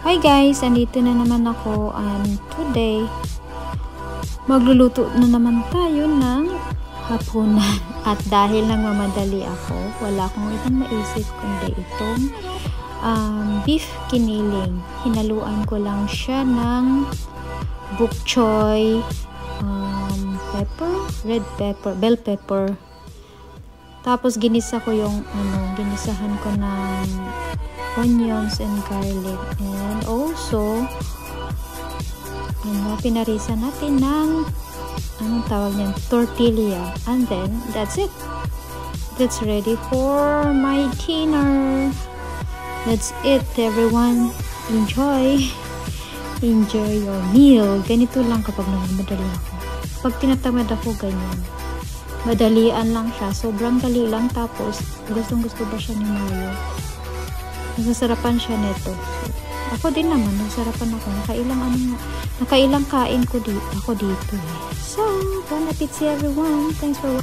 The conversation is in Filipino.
Hi guys, andito na naman ako and today magluluto na naman tayo ng hapunan. At dahil nagmamadali ako, wala akong ibang maisip kundi itong beef kiniling. Hinaluan ko lang siya ng bok choy, pepper, red pepper, bell pepper. Tapos ginisa ko yung ginisahan ko ng onions and garlic, and also pinarisa natin ng anong tawag niyan, tortilla, and then that's it. That's ready for my dinner. That's it, everyone. Enjoy your meal. Ganito lang kapag nagmadali ako. Pag tinatamad ako, ganyan, madalian lang siya, sobrang dali lang. Tapos gustong gusto ba siya ni Mayo, nasasarapan siya neto. So, ako din naman, nasarapan ako. Nakailang kain ko ako dito. So, bon appetit everyone. Thanks for watching.